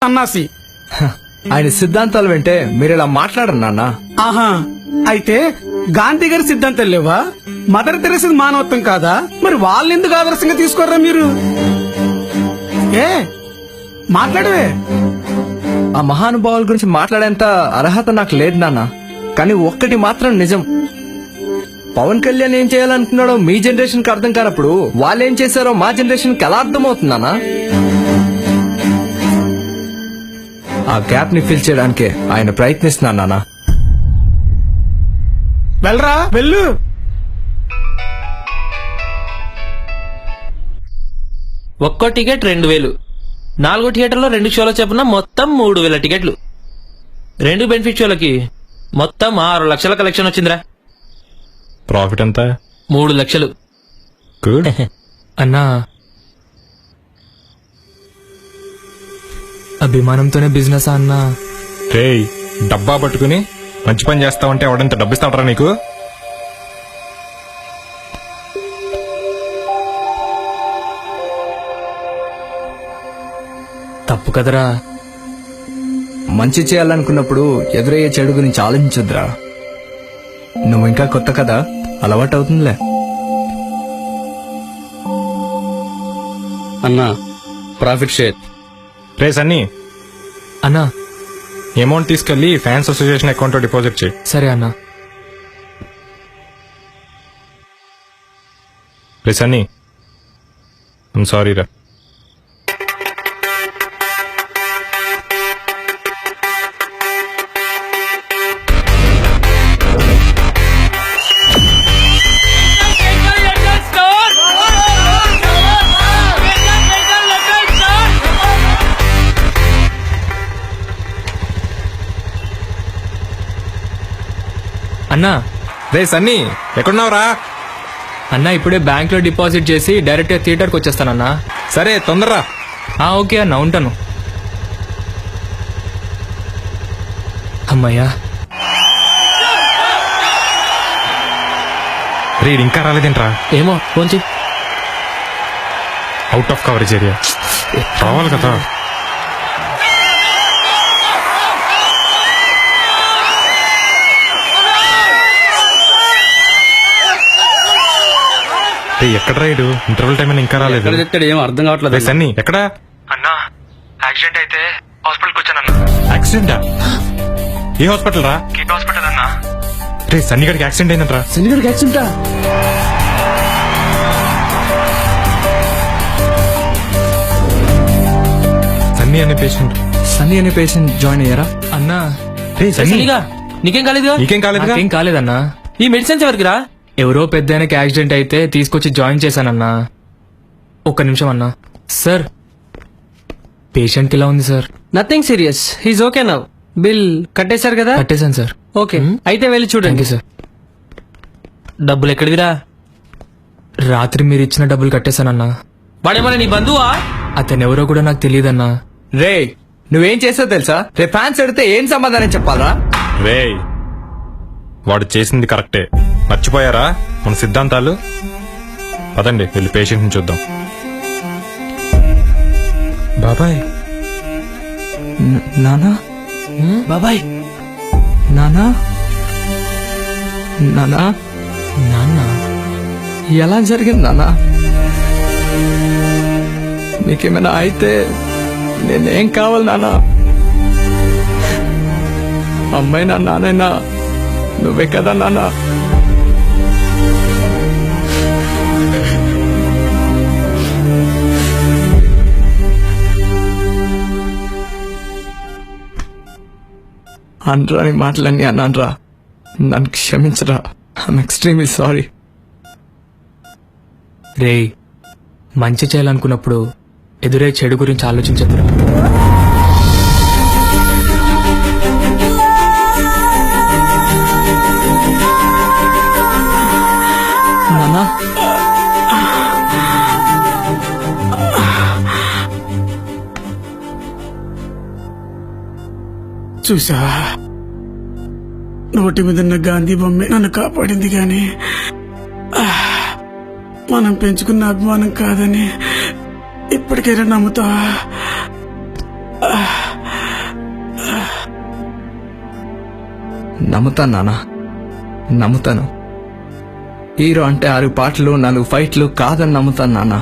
సన్నాసి. ఆయన సిద్ధాంతాలు వింటే మీరు ఇలా మాట్లాడరు నాన్న. ఆహా, అయితే గాంధీ గారి సిద్ధాంతాలు లేవా? మదర్ తెరేసా మానవత్వం కాదా? మరి వాళ్ళని ఎందుకు ఆదర్శంగా తీసుకోర్రా మీరు? ఏ మాట్లాడవే. ఆ మహానుభావుల గురించి మాట్లాడేంత అర్హత నాకు లేదు నాన్న. కానీ ఒక్కటి మాత్రం నిజం, పవన్ కళ్యాణ్ ఏం చేయాలనుకున్నాడో మీ జనరేషన్ కి అర్థం కానప్పుడు వాళ్ళు ఏం చేశారో మా జనరేషన్ కి ఎలా అర్థమవుతుందన్నా? ఆ గ్యాప్ ని ఫిల్ చేయడానికే ఆయన ప్రయత్నిస్తున్నాను నాన్న. వెళ్ళరా వెళ్ళు. ఒక్కో టికెట్ 2000, 4 థియేటర్లో 2 షోల చెప్పున మొత్తం 3000 టికెట్లు. 2 బెనిఫిట్ షోలకి మొత్తం 6 లక్షల కలెక్షన్ వచ్చిందిరా. ప్రాఫిట్ ఎంత? 3 లక్షలు. గుడ్. అన్నా, అభిమానంతోనే బిజినెస్ అన్నా. రేయ్, డబ్బా పట్టుకుని మంచి పని చేస్తావంటే ఎవడంత డబ్బిస్తాడరా నీకు? తప్పు కదరా. మంచి చేయాలనుకున్నప్పుడు ఎదురయ్యే చెడు గురించి ఆలోచించొద్దురా. నువ్వు ఇంకా కొత్త కదా, అలవాటు అవుతుందిలే. అన్నా, ప్రాఫిట్ షేర్. రే సన్నీ, అన్నా. అమౌంట్ తీసుకెళ్లి ఫ్యాన్స్ అసోసియేషన్ అకౌంట్ లో డిపాజిట్ చేయి. సరే అన్నా. రే సన్నీ, ఐమ్ సారీ రా. అన్నా, రే సన్నీ, ఎక్కడున్నావురా? అన్నా ఇప్పుడే బ్యాంక్ లో డిపాజిట్ చేసి డైరెక్ట్ గా థియేటర్ కి వచ్చేస్తానన్నా. సరే తొందరరా. ఓకే అన్నా, ఉంటాను. అమ్మయ్యా. రే ఇంకా రాలేదేంట్రా? ఏమో కొంచెం అవుట్ ఆఫ్ కవరేజ్ ఏరియా రావాలి కదా. రే ఎక్కడ రైడు? ఇంటర్వల్ టైం ఇంకా రాలేదు. ఎక్కడ చెప్తాడు ఏం అర్థం రే కావట్లేదు. సన్నీ ఎక్కడా? అన్నా, యాక్సిడెంట్ అయితే హాస్పిటల్కి వచ్చానన్నా. యాక్సిడెంటా? ఏ హాస్పిటల్ రా? కిట్ హాస్పిటల్ అన్నా. రే సన్నీ గడికి యాక్సిడెంట్ అయిందంట్రా. శనిగడికి యాక్సిడెంటా? సన్నీ అనే పేషెంట్. సన్నీ అనే పేషెంట్ జాయిన్ అయ్యారా? అన్నా, రే సన్నీ, సరిగా నీకేం కాలేదుగా? నీకేం కాలేదుగా? నాకేం కాలేదన్నా. ఈ మెడిసిన్స్ ఎవరికి రా? ఎవరో పెద్ద ఆయనకి యాక్సిడెంట్ అయితే తీసుకొచ్చి జాయిన్ చేశానన్నా. ఒక్క నిమిషం అన్నా. సార్, పేషెంట్ కి ఎలా ఉంది sir? Nothing serious, he's okay now. Bill కట్టేశారు కదా? కట్టేశాను సార్. ఓకే, అయితే వెళ్ళి థ్యాంక్ చూడండి. You sir. డబ్బులు ఎక్కడిదిరా? రాత్రి మీరు ఇచ్చిన డబ్బులు కట్టేశానన్నా. వాడేమన్నా నీ బంధువా? అతను ఎవరో కూడా నాకు తెలియదన్నా. రే నువ్వేం చేసావు తెలుసా? రేపు ఫ్యాన్స్ అడిగితే ఏం సమాధానం చెప్పాలా? రే వాడు చేసింది కరెక్టే, మర్చిపోయారా మన సిద్ధాంతాలు? పదండి వెళ్ళి పేషెంట్ ని చూద్దాం. బాబాయ్, నానా, బాబాయ్, నానా, నానా, నాన్న, ఎలా జరిగింది నానా? నీకేమైనా అయితే నేనేం కావాలి నానా? అమ్మాయినా నానైనా నువ్వే కదా నానా? అనరాని మాటలన్నీ అన్నానరా, నన్ను క్షమించరా. I'm extremely sorry. రేయ్, మంచి చేయాలనుకున్నప్పుడు ఎదురే చెడు గురించి ఆలోచించదురా. నానా, చూసా, నోటి మీదన్న గాంధీ బొమ్మే నన్ను కాపాడింది గాని మనం పెంచుకున్న అభిమానం కాదని ఇప్పటికైనా నమ్ముతావా? నమ్ముతాను నాన్న, నమ్ముతాను. హీరో అంటే 6 పాటలు 4 ఫైట్లు కాదని నమ్ముతాను నాన్న.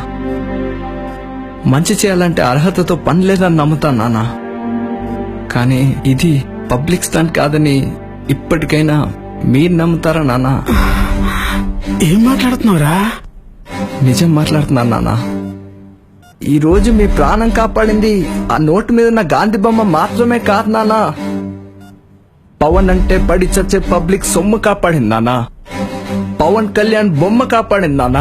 మంచి చేయాలంటే అర్హతతో పని లేదని నమ్ముతాను నాన్న. కానీ ఇది పబ్లిక్ స్టంట్ కాదని ఇప్పటికైనా మీరు నమ్ముతారా నాన్న? ఏం మాట్లాడుతున్నావురా? నిజం మాట్లాడుతున్నాను నాన్న. ఈ రోజు మీ ప్రాణం కాపాడింది ఆ నోటు మీద ఉన్న గాంధీ బొమ్మ మాత్రమే కాదు నాన్న. పవన్ అంటే పడి చచ్చే పబ్లిక్ సొమ్ము కాపాడింది నాన్న. పవన్ కళ్యాణ్ బొమ్మ కాపాడింది నాన్న.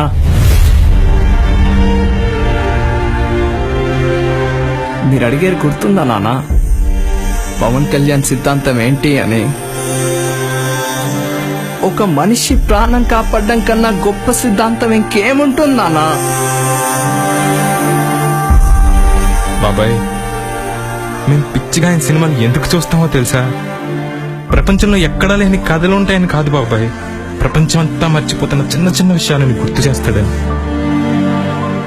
మీరు అడిగేది గుర్తుందా నాన్న? పవన్ కళ్యాణ్ సిద్ధాంతం ఏంటి అని? ఒక మనిషి ప్రాణం కాపాడడం కన్నా గొప్ప సిద్ధాంతం ఇంకేముంటుంది నాన్న? బాబాయ్, మేము పిచ్చిగా ఆయన సినిమాలు ఎందుకు చూస్తామో తెలుసా? ప్రపంచంలో ఎక్కడా లేని కథలు ఉంటాయని కాదు బాబాయ్, ప్రపంచం అంతా మర్చిపోతున్న చిన్న చిన్న విషయాలను గుర్తు చేస్తాడని.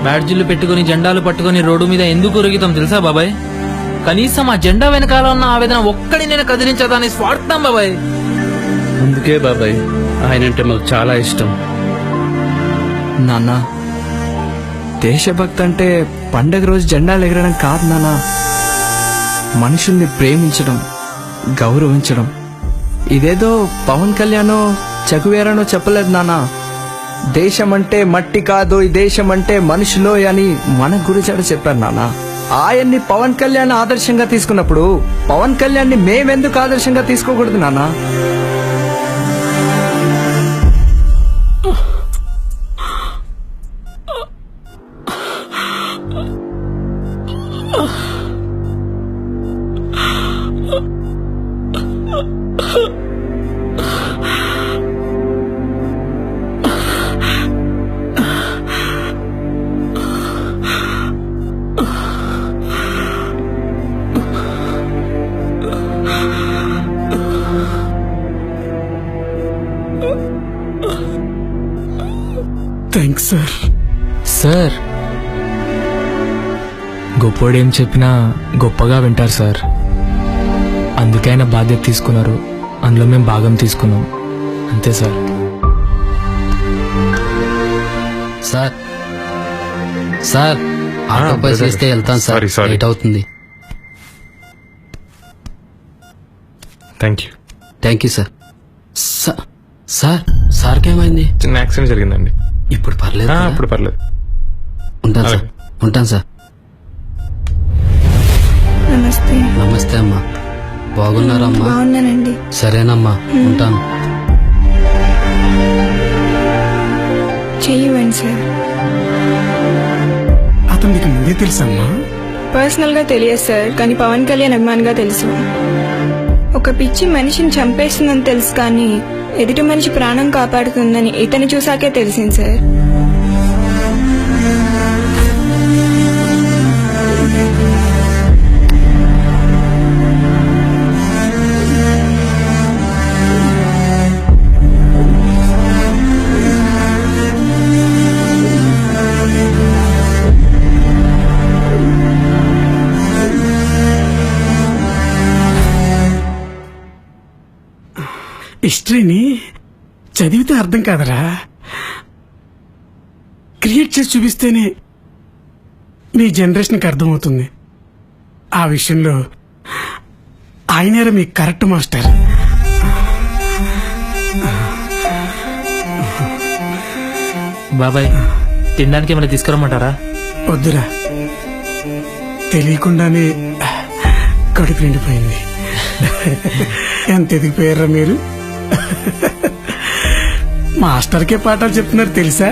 బ్యాడ్జీలు పెట్టుకుని జెండాలు పట్టుకుని రోడ్డు మీద ఎందుకు ఉరుగుతాం తెలుసా బాబాయ్? కనీసం ఆ జెండా వెనకాల ఉన్న ఆవేదన ఒక్కడి నేను కదిలించదాని స్వార్థం బాబాయ్. అందుకే బాబాయ్ ఆయనంటే మాకు చాలా ఇష్టం. నాన్న, దేశభక్తి అంటే పండగ రోజు జెండాలు ఎగరడం కాదు నాన్న. మనుషుల్ని ప్రేమించడం, గౌరవించడం. ఇదేదో పవన్ కళ్యాణో చగువేరనో చెప్పలేదు నాన్న. దేశం అంటే మట్టి కాదు, ఈ దేశం అంటే మనుషులో అని మన గురుజాడ చెప్పారు నాన్న. ఆయన్ని పవన్ కళ్యాణ్ ఆదర్శంగా తీసుకున్నప్పుడు పవన్ కళ్యాణ్ ని మేమెందుకు ఆదర్శంగా తీసుకోకూడదు నాన్న? Thanks sir. సార్, గొప్పోడేం చెప్పినా గొప్పగా వింటారు సార్. అందుకే ఆయన బాధ్యత తీసుకున్నారు, అందులో మేము భాగం తీసుకున్నాం, అంతే సార్. సార్ సార్ ఆటో పైసలు ఇస్తే వెళ్తాను సార్. Sorry. లేట్ అవుతుంది. Thank you. Thank you sir. Sir సార్కి ఏమైంది? చిన్న యాక్సిడెంట్ జరిగిందండి. ఇప్పుడు పర్లేదు కదా? ఇప్పుడు పర్లేదు. ఉంటాను సార్. ఉంటాను సార్. నమస్తే. నమస్తే అమ్మా. బాగున్నారమ్మా? బాగున్నానండి. సరేనమ్మా, ఉంటాను. చెయ్యండి సార్. అతను నీకు ముందే తెలుసమ్మా? పర్సనల్ గా తెలియదు సార్, కానీ పవన్ కళ్యాణ్ అభిమానిగా తెలుసు. ఒక పిచ్చి మనిషిని చంపేస్తుందని తెలుసు, కానీ ఎదుటి మనిషి ప్రాణం కాపాడుతుందని ఇతను చూసాకే తెలిసింది సార్. హిస్టరీని చదివితే అర్థం కాదరా, క్రియేట్ చేసి చూపిస్తేనే మీ జనరేషన్కి అర్థమవుతుంది. ఆ విషయంలో ఆయనేరా మీకు కరెక్ట్ మాస్టర్. బాబాయ్, తినడానికి ఏమైనా తీసుకురమ్మంటారా? వద్దురా, తెలియకుండానే కడుపు నిండిపోయింది. ఎంత ఎదిగిపోయారా మీరు? మాస్టర్కే పాఠాలు చెప్తున్నారు తెలుసా?